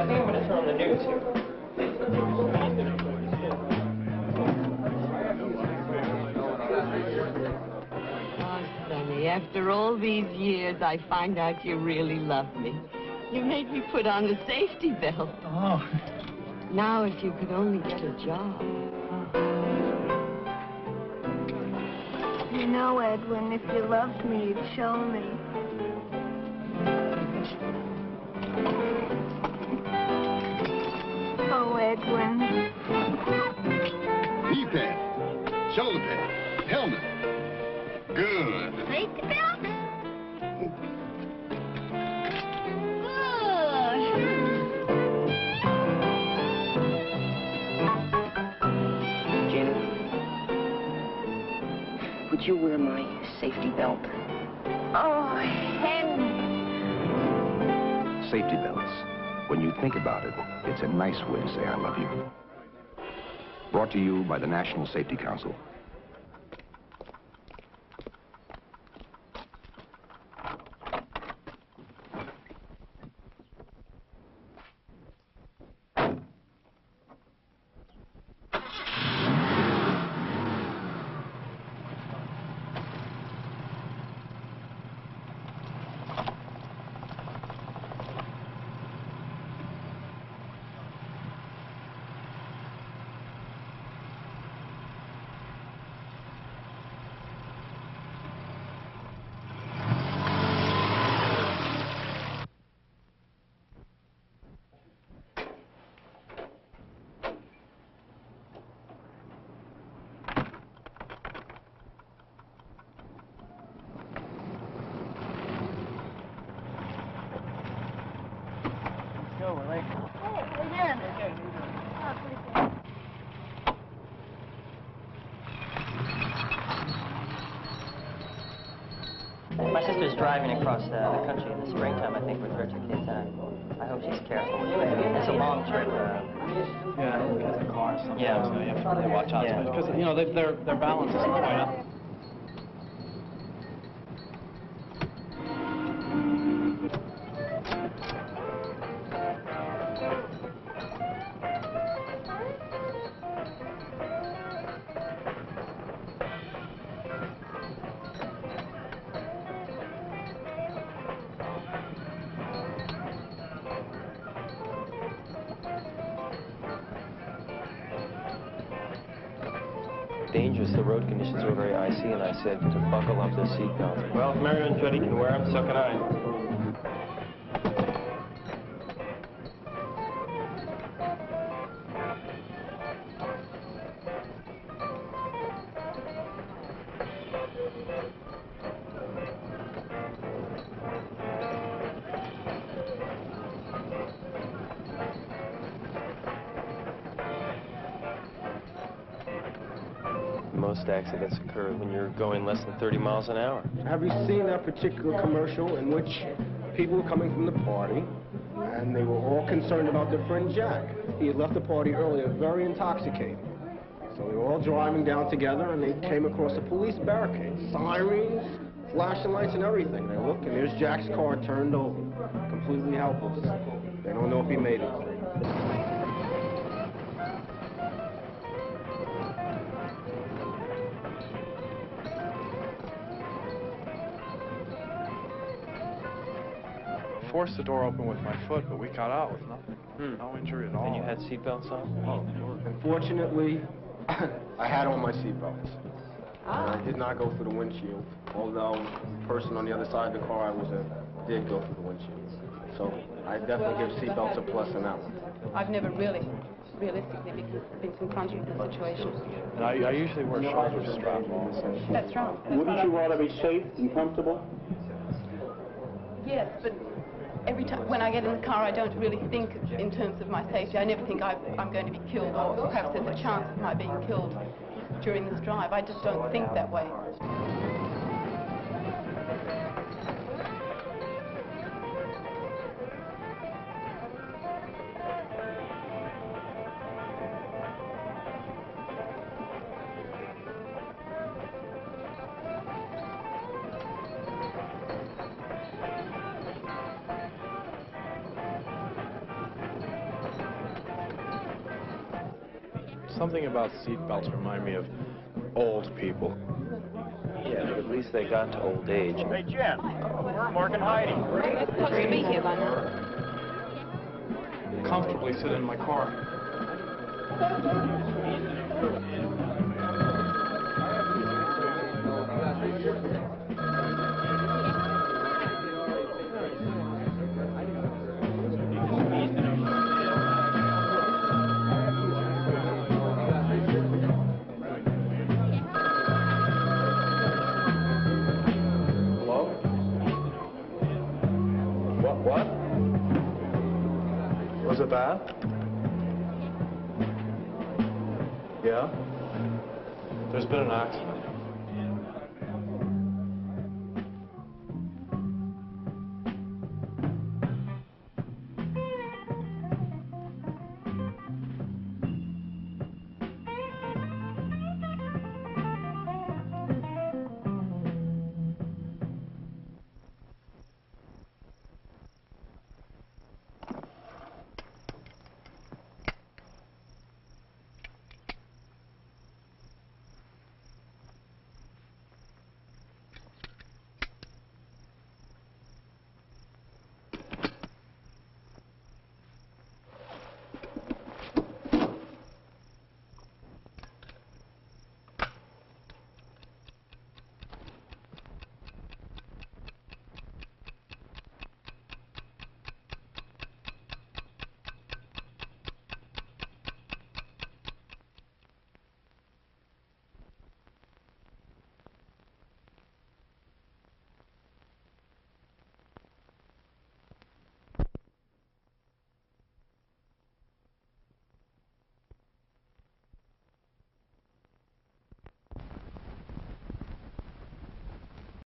I think I'm going to turn on the news here. Oh, Sonny, after all these years, I find out you really love me. You made me put on the safety belt. Oh. Now, if you could only get a job. You know, Edwin, if you loved me, you'd show me. Oh, Edwin. Knee pad, shoulder pad, helmet. Good. Safety belt? Janet, would you wear my safety belt? Oh, Henry. Safety belts. When you think about it, it's a nice way to say I love you. Brought to you by the National Safety Council. My sister's driving across the country in the springtime, I think, with her 2 kids. I hope she's careful. It's a long trip. Yeah, because the car sometimes. Yeah. So you have to really watch out. Yeah. Because, you know, their balance isn't quite up. Dangerous. The road conditions were very icy, and I said to buckle up the seatbelt. Well, if Mario and Jody can wear them, so can I. Most accidents occur when you're going less than 30 miles an hour. Have you seen that particular commercial in which people were coming from the party and they were all concerned about their friend Jack? He had left the party earlier, very intoxicated. So they were all driving down together and they came across a police barricade. Sirens, flashing lights and everything. They look and there's Jack's car turned over, completely helpless. They don't know if he made it. Forced the door open with my foot, but we got out with nothing. No injury at all. And you had seatbelts on? Oh, Unfortunately, I had on my seatbelts. And I did not go through the windshield, although the person on the other side of the car I was in did go through the windshield. So I definitely give seatbelts a plus on that one. I've never really, realistically, been confronted with the situation. And I usually wear shoulder strap also. That's right. Wouldn't you rather be safe and comfortable? Yes, but every time when I get in the car, I don't really think in terms of my safety. I never think I'm going to be killed, or perhaps there's a chance of my being killed during this drive. I just don't think that way. Something about seat belts remind me of old people. Yeah, but at least they got to old age. Hey, Jen, where are Mark and Heidi? They're supposed to be here by now. Comfortably sit in my car. What? Was it bad? Yeah? There's been an accident.